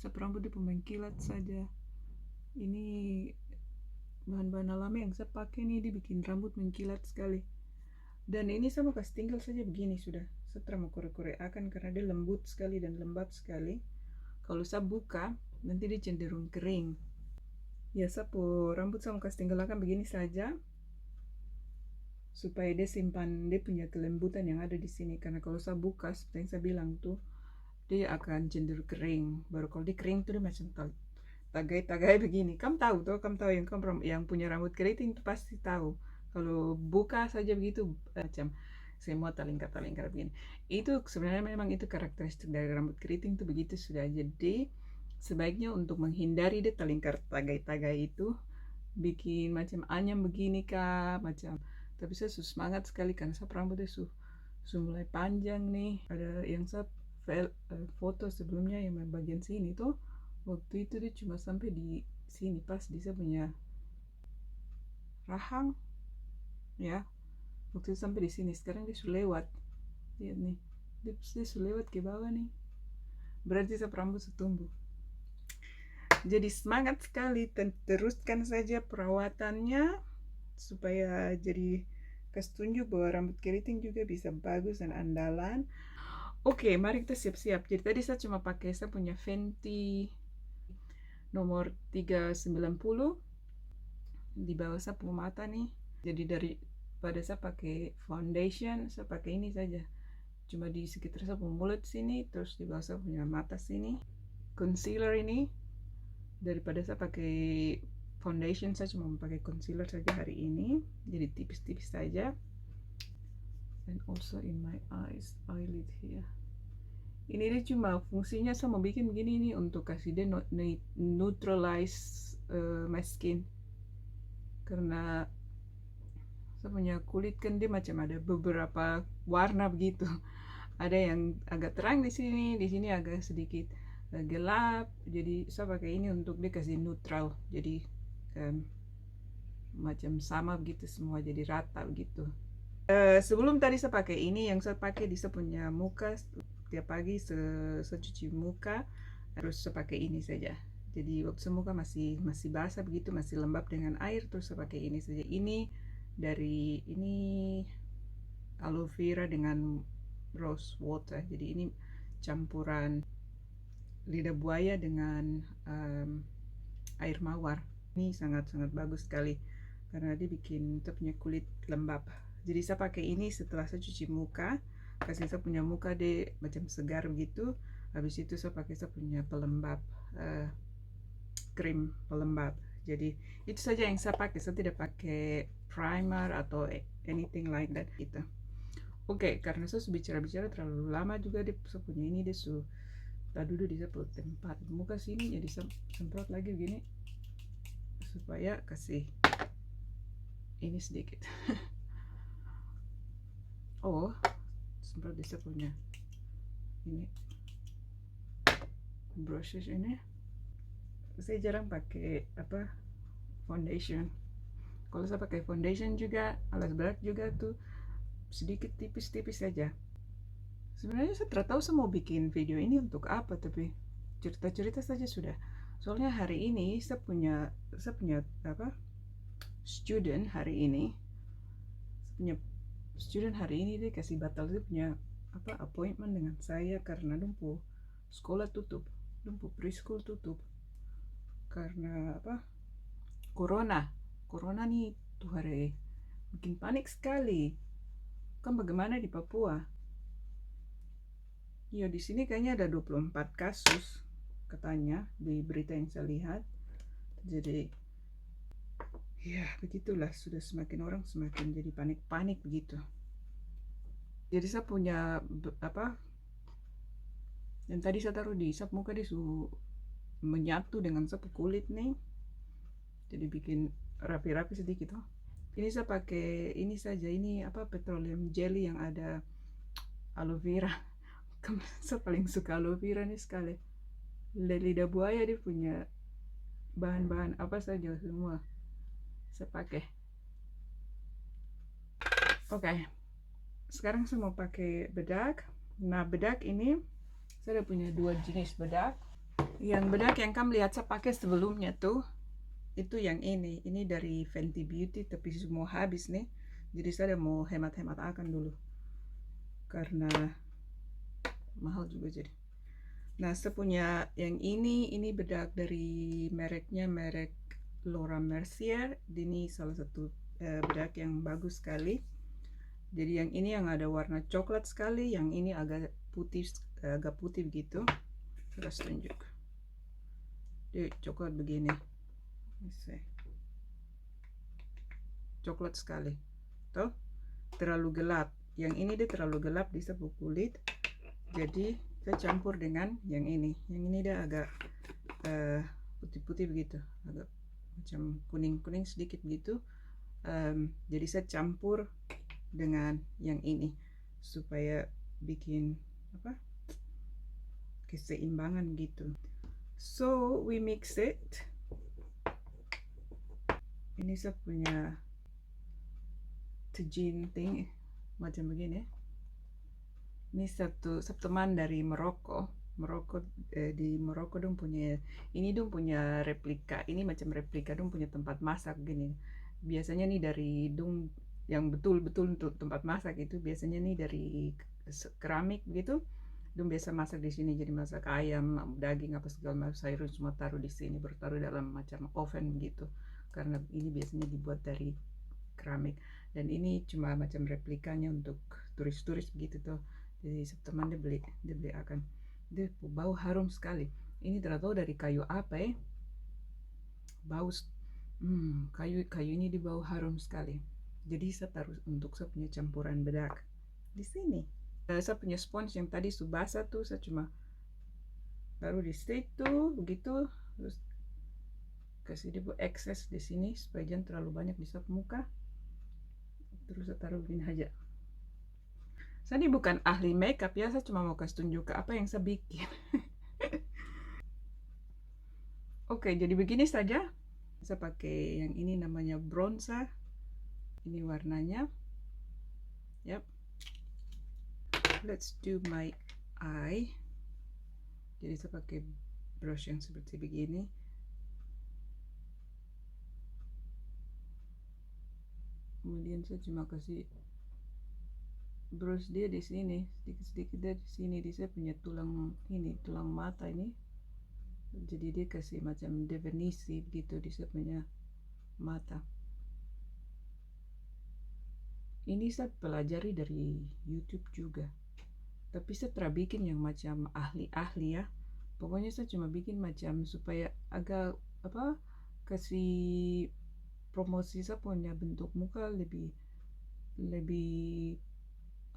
sap rambut di pemain kilat saja. Ini bahan-bahan alami yang saya pakai nih, dibikin rambut mengkilat sekali. Dan ini saya mau kasih tinggal saja begini sudah. Saya tidak mau kore-kore akan karena dia lembut sekali dan lembab sekali. Kalau saya buka nanti dia cenderung kering. Ya, sapu rambut saya mau kasih tinggal akan begini saja supaya dia simpan dia punya kelembutan yang ada di sini. Karena kalau saya buka seperti yang saya bilang tuh, dia akan cenderung kering. Baru kalau dia kering tuh dia macam tagai-tagai begini. Kamu tahu yang punya rambut keriting tuh pasti tahu. Kalau buka saja begitu macam semua talingkar-talingkar begini. Itu sebenarnya memang itu karakteristik dari rambut keriting tuh begitu sudah. Jadi sebaiknya untuk menghindari dia talingkar tagai-tagai itu, bikin macam anyam begini kah macam. Tapi saya semangat sekali karena saya rambutnya mulai panjang nih. Ada yang saya foto sebelumnya yang bagian sini tuh, waktu itu dia cuma sampai di sini pas di saya punya rahang ya, waktu itu sampai di sini. Sekarang dia sudah lewat, lihat nih, dia sudah lewat ke bawah nih, berarti saya rambut sudah tumbuh. Jadi semangat sekali, teruskan saja perawatannya supaya jadi kasih tunjuk bahwa rambut keriting juga bisa bagus dan andalan. Oke, mari kita siap-siap. Jadi tadi saya cuma pakai saya punya Fenty nomor 390 di bawah sapu mata nih. Jadi daripada saya pakai foundation, saya pakai ini saja. Cuma di sekitar sapu mulut sini, terus di bawah saya punya mata sini. Concealer ini, daripada saya pakai foundation, saya cuma pakai concealer saja hari ini. Jadi tipis-tipis saja. And also in my eyelid here. Ini dia cuma fungsinya saya mau bikin begini nih untuk kasih dia neutralize my skin. Karena saya punya kulit kan dia macam ada beberapa warna begitu. Ada yang agak terang di sini agak sedikit gelap. Jadi saya pakai ini untuk dia kasih neutral. Jadi macam sama begitu semua, jadi rata begitu. Sebelum tadi saya pakai ini, yang saya pakai di saya punya muka tiap pagi saya cuci muka, terus saya pakai ini saja. Jadi waktu muka masih basah begitu, masih lembab dengan air, terus saya pakai ini saja. Ini dari aloe vera dengan rose water. Jadi ini campuran lidah buaya dengan air mawar. Ini sangat-sangat bagus sekali karena dia bikin kita punya kulit lembab. Jadi saya pakai ini setelah saya cuci muka, kasih saya punya muka dia macam segar begitu. Habis itu saya pakai saya punya pelembab, krim pelembab. Jadi itu saja yang saya pakai. Saya tidak pakai primer atau anything like that gitu. Oke, karena saya bicara-bicara terlalu lama juga, dia saya punya ini dia tadi dulu di tempat muka sini, jadi saya semprot lagi begini supaya kasih ini sedikit. Oh, semprot di saya punya ini brushes ini. Saya jarang pakai foundation. Kalau saya pakai foundation juga, alas berat juga tuh sedikit tipis-tipis saja. Sebenarnya saya tidak tahu saya mau bikin video ini untuk apa, tapi cerita-cerita saja sudah. Soalnya hari ini saya punya student hari ini. Saya punya student hari ini, dia kasih batal, dia punya appointment dengan saya karena dumpu sekolah tutup, dumpu preschool tutup karena corona nih tuh hari bikin panik sekali. Kan bagaimana di Papua? Ya di sini kayaknya ada 24 kasus katanya di berita yang saya lihat. Jadi ya begitulah, sudah semakin orang semakin jadi panik-panik begitu. Jadi saya punya yang tadi saya taruh di sap muka dia menyatu dengan sapu kulit nih. Jadi bikin rapi-rapi sedikit. Ini saya pakai ini saja, ini petroleum jelly yang ada aloe vera. Saya paling suka aloe vera nih sekali. Lidah buaya dia punya bahan-bahan apa saja semua saya pakai. Oke. Sekarang saya mau pakai bedak. Nah, bedak ini saya punya dua jenis bedak. Yang bedak yang kamu lihat saya pakai sebelumnya tuh, itu yang ini dari Fenty Beauty, tapi semua habis nih. Jadi saya mau hemat-hemat akan dulu, karena mahal juga jadi. Nah, saya punya yang ini bedak dari merek Laura Mercier. Ini salah satu bedak yang bagus sekali. Jadi yang ini yang ada warna coklat sekali, yang ini agak putih begitu. Saya kasih tunjuk. Dia coklat begini. Coklat sekali. Tuh, terlalu gelap. Yang ini dia terlalu gelap di sebelah kulit. Jadi saya campur dengan yang ini. Yang ini dia agak putih-putih begitu, agak macam kuning-kuning sedikit gitu. Jadi saya campur dengan yang ini supaya bikin apa, keseimbangan gitu. So we mix it. Ini saya punya tajin thing macam begini. Ini satu teman dari Maroko. Di Maroko dong punya ini, dong punya replika. Ini macam replika dong punya tempat masak gini. Biasanya nih dari dong yang betul-betul untuk tempat masak itu biasanya nih dari keramik gitu. Dong biasa masak di sini, jadi masak ayam, daging apa segala macam sayur semua taruh di sini, bertaruh dalam macam oven gitu. Karena ini biasanya dibuat dari keramik, dan ini cuma macam replikanya untuk turis-turis begitu tuh. Jadi teman dia beli akan, dia bau harum sekali. Ini tidak tahu dari kayu apa ya, bau kayu ini dibau harum sekali. Jadi saya taruh untuk saya punya campuran bedak di sini. Saya punya spons yang tadi sudah basah tuh, saya cuma taruh di situ begitu, terus kasih dia excess di sini supaya jangan terlalu banyak di muka. Terus saya taruh begini aja. Saya ini bukan ahli makeup ya, saya cuma mau kasih tunjuk ke apa yang saya bikin. Oke, jadi begini saja. Saya pakai yang ini namanya bronzer. Ini warnanya. Yap. Let's do my eye. Jadi saya pakai brush yang seperti begini. Kemudian saya cuma kasih brush dia di sini, sedikit-sedikit dari sini. Di saya punya tulang ini, tulang mata ini. Jadi dia kasih macam definisi gitu di saya punya mata. Ini saya pelajari dari YouTube juga. Tapi saya tidak bikin yang macam ahli-ahli ya. Pokoknya saya cuma bikin macam supaya agak apa, kasih promosi saya punya bentuk muka lebih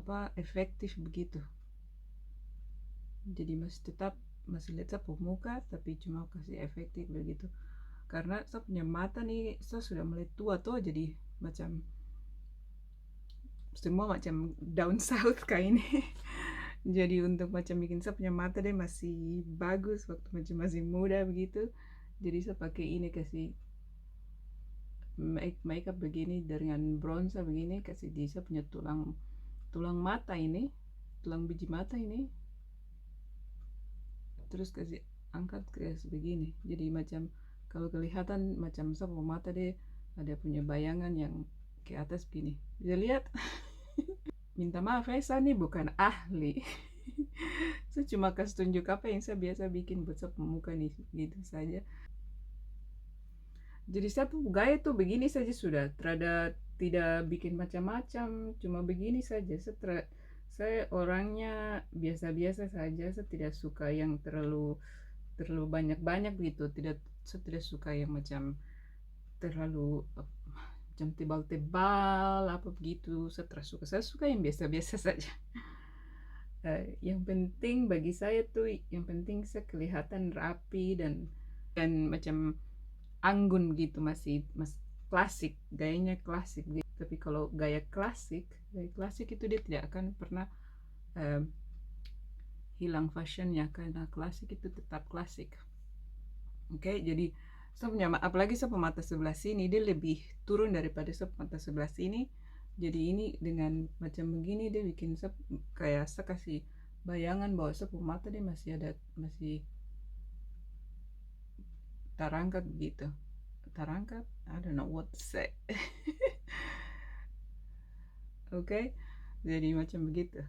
apa, efektif begitu. Jadi masih lihat saya muka, tapi cuma kasih efektif begitu. Karena saya punya mata nih, saya sudah mulai tua tuh, jadi macam semua macam down south kayak ini. Jadi untuk macam bikin saya punya mata deh masih bagus waktu masih muda begitu. Jadi saya pakai ini, kasih makeup begini dengan bronzer begini, kasih di saya punya tulang mata ini, tulang biji mata ini, terus kasih angkat ke begini. Jadi macam kalau kelihatan macam saya punya mata deh ada punya bayangan yang ke atas begini, bisa lihat. Minta maaf ya, saya nih bukan ahli. Saya cuma kasih tunjuk apa yang saya biasa bikin buat saya muka nih, gitu saja. Jadi saya gaya tuh begini saja sudah, tidak bikin macam-macam, cuma begini saja. Saya orangnya biasa-biasa saja, saya tidak suka yang terlalu banyak-banyak gitu. Saya tidak suka yang macam terlalu macam tebal-tebal apa begitu. Saya tidak suka. Saya suka yang biasa-biasa saja. Yang penting bagi saya tuh, yang penting saya kelihatan rapi dan macam anggun gitu, masih klasik, gayanya klasik gitu. Tapi kalau gaya klasik itu dia tidak akan pernah hilang fashionnya, karena klasik itu tetap klasik. Oke, jadi apalagi saya mata sebelah sini dia lebih turun daripada saya mata sebelah sini. Jadi ini dengan macam begini dia bikin saya kayak saya kasih bayangan bahwa saya mata dia masih tarangkat begitu. Tarangkat, I don't know what to say. Oke, jadi macam begitu.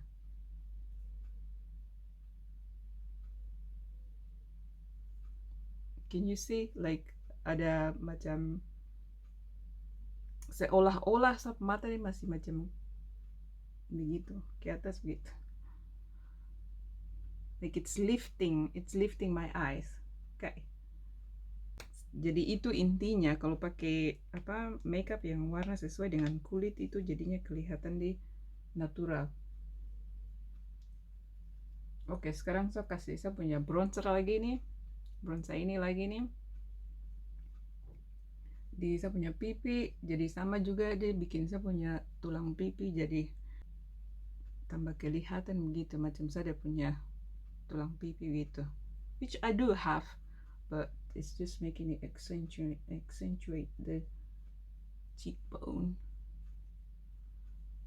Can you see like ada macam seolah-olah mata ini masih macam begitu ke atas begitu. Like it's lifting my eyes. Okay. Jadi itu intinya kalau pakai makeup yang warna sesuai dengan kulit itu jadinya kelihatan di natural. Oke, sekarang saya punya bronzer lagi nih. Bronzer ini lagi nih. Di saya punya pipi, jadi sama juga dia bikin saya punya tulang pipi jadi tambah kelihatan begitu macam saya punya tulang pipi gitu. Which I do have, but it's just making it accentuate the cheekbone.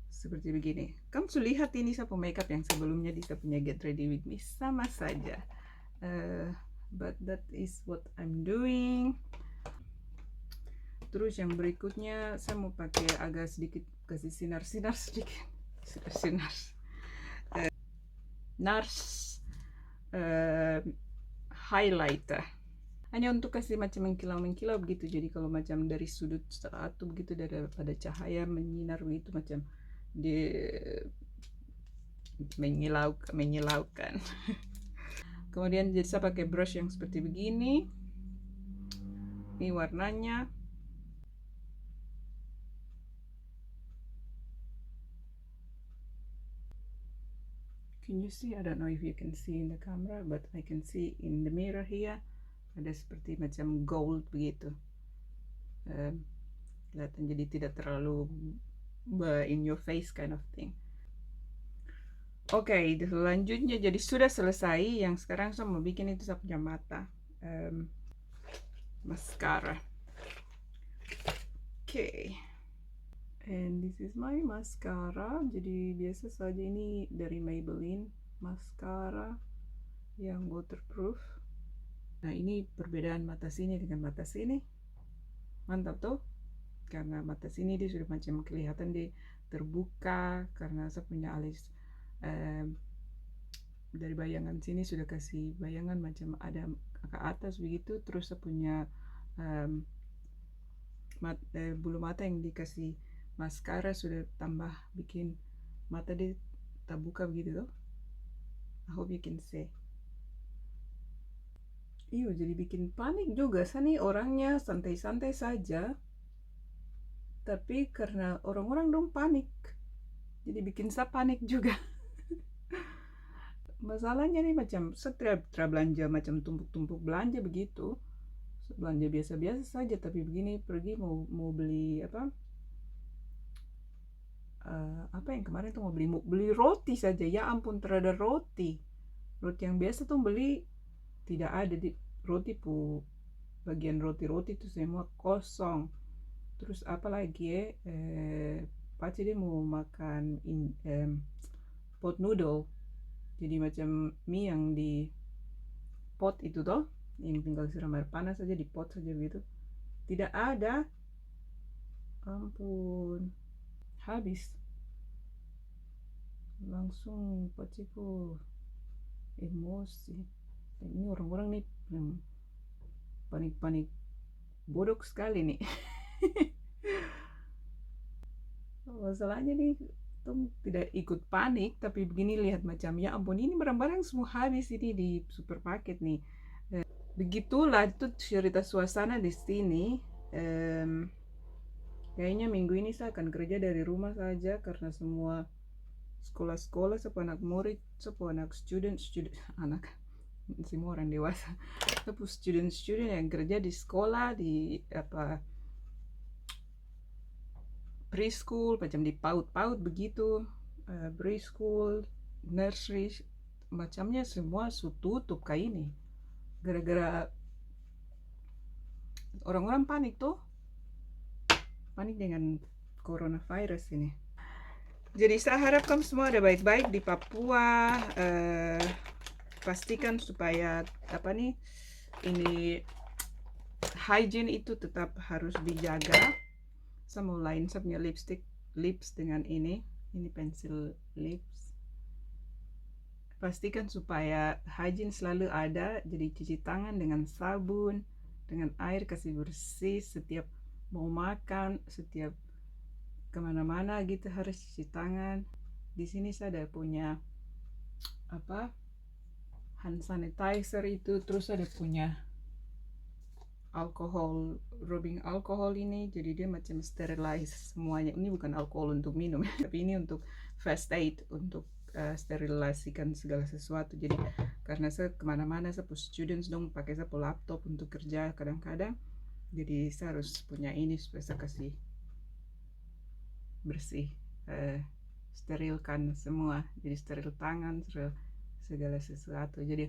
Seperti begini. Kamu sudah lihat ini saya punya makeup yang sebelumnya di saya punya Get Ready With Me sama saja. But that is what I'm doing. Terus yang berikutnya saya mau pakai agak sedikit kasih sinar-sinar sedikit. Sinar. NARS highlighter. Hanya untuk kasih macam mengkilau begitu. Jadi kalau macam dari sudut satu begitu daripada cahaya menyinar begitu macam dia menyilaukan. Kemudian jadi saya pakai brush yang seperti begini. Ini warnanya. Can you see? I don't know if you can see in the camera, but I can see in the mirror here. Ada seperti macam gold begitu. Kelihatan jadi tidak terlalu in your face kind of thing. Oke, selanjutnya jadi sudah selesai. Yang sekarang saya mau bikin itu saya punya mata. Mascara. Oke. And this is my mascara. Jadi biasa saja ini dari Maybelline mascara yang waterproof. Nah ini perbedaan mata sini dengan mata sini. Mantap tuh. Karena mata sini dia sudah macam kelihatan dia terbuka karena saya punya alis dari bayangan sini sudah kasih bayangan macam ada ke atas begitu. Terus saya punya bulu mata yang dikasih maskara sudah tambah bikin mata dia terbuka begitu tuh. I hope you can see. Iya, jadi bikin panik juga. Saya nih orangnya santai-santai saja. Tapi karena orang-orang dong panik. Jadi bikin saya panik juga. Masalahnya nih macam saya belanja macam tumpuk-tumpuk belanja begitu. Belanja biasa-biasa saja tapi begini pergi mau beli apa yang kemarin tuh mau beli roti saja. Ya ampun, terada roti yang biasa tuh beli tidak ada di roti bagian roti itu semua kosong. Terus apa lagi Paci dia mau makan pot noodle, jadi macam mie yang di pot itu toh yang tinggal siram air panas saja di pot saja begitu, tidak ada. Ampun, habis langsung paciku emosi. Dan ini orang-orang nih panik bodoh sekali nih. Masalahnya nih tuh tidak ikut panik tapi begini lihat macam ya ampun ini barang-barang semua habis ini di supermarket nih. Begitulah itu cerita suasana di sini. Kayaknya minggu ini saya akan kerja dari rumah saja karena semua sekolah-sekolah, semua anak murid, semua anak student, anak semua orang dewasa, semua student yang kerja di sekolah di preschool, macam di PAUD begitu, preschool, nursery, macamnya semua tutup kayak ini. Gara-gara orang-orang panik tuh, panik dengan coronavirus ini. Jadi saya harap kamu semua ada baik-baik di Papua. Pastikan supaya ini hygiene itu tetap harus dijaga. Saya mulain saya punya lips dengan ini pensil lips. Pastikan supaya hygiene selalu ada, jadi cuci tangan dengan sabun, dengan air, kasih bersih setiap mau makan, setiap kemana-mana gitu harus cuci tangan. Di sini saya ada punya hand sanitizer itu, terus ada punya rubbing alkohol ini, jadi dia macam sterilize semuanya. Ini bukan alkohol untuk minum tapi ini untuk first aid, untuk sterilasikan segala sesuatu. Jadi karena saya kemana-mana, saya punya students dong pakai saya laptop untuk kerja kadang-kadang, jadi saya harus punya ini supaya saya kasih bersih, sterilkan semua, jadi steril tangan, steril segala sesuatu. Jadi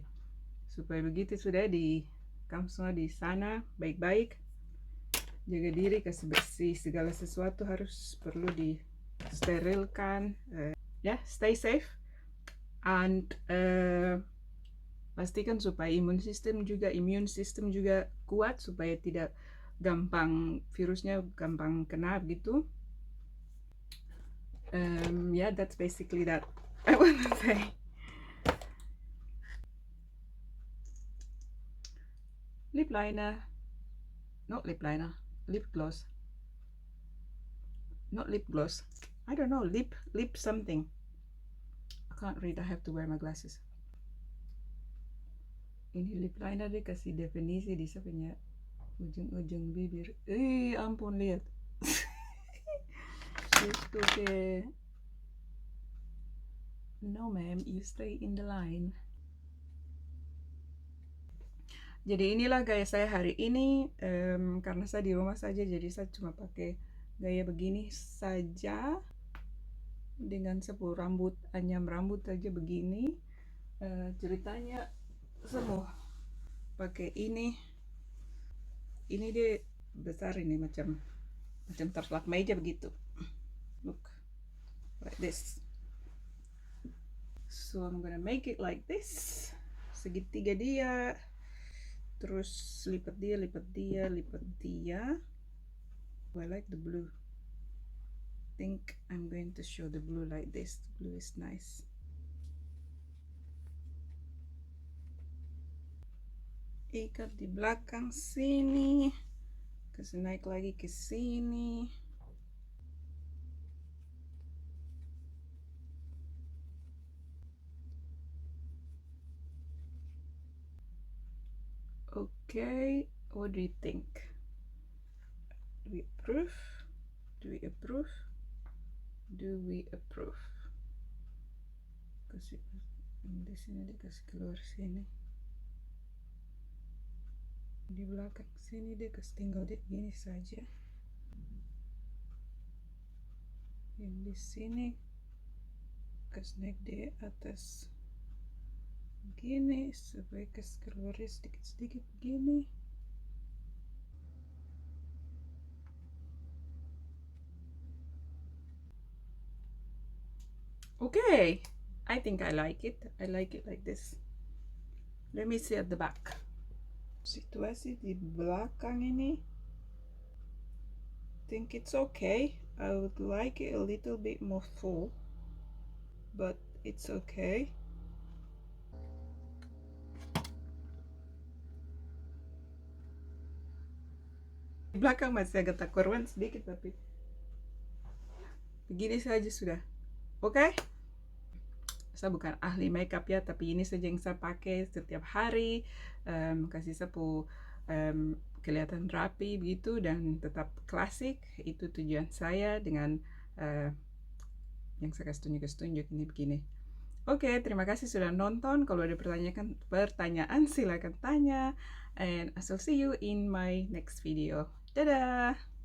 supaya begitu sudah di kamu semua di sana baik-baik, jaga diri, kasih bersih, segala sesuatu harus perlu di sterilkan. Stay safe and pastikan supaya immune system juga kuat, supaya tidak gampang virusnya gampang kena gitu. That's basically that I want to say. Lip gloss. Not lip gloss. I don't know, lip something. I can't read, I have to wear my glasses. Ini lip liner dia kasih definisi di punya ujung-ujung bibir. Ampun, lihat. Itu deh. No ma'am, you stay in the line. Jadi inilah gaya saya hari ini, karena saya di rumah saja, jadi saya cuma pakai gaya begini saja, dengan sepul rambut, anyam rambut aja begini. Ceritanya saya mau pakai ini dia besar, ini macam terslak meja begitu. Look, like this. So I'm gonna make it like this, segitiga dia. Terus lipat dia. I like the blue. I think I'm going to show the blue like this. The blue is nice. Ikat di belakang sini, kasih naik lagi ke sini. Okay, what do you think? Do we approve? Kasih di sini, dia kasih keluar sini. Di belakang sini dia kasih tinggal dia begini saja. Yang di sini kasih naik di atas begini, supaya kasih keluar sedikit begini. Okay, I think I like it like this. Let me see at the back. Situasi di belakang ini, think it's okay. I would like it a little bit more full, but it's okay. Di belakang masih agak tak korban sedikit, tapi begini saja sudah oke. Saya bukan ahli makeup ya, tapi ini saja yang saya pakai setiap hari, kasih sapu kelihatan rapi begitu dan tetap klasik. Itu tujuan saya dengan yang saya kasih tunjuk ini begini. Oke, terima kasih sudah nonton. Kalau ada pertanyaan silakan tanya, and I shall see you in my next video. Dadah.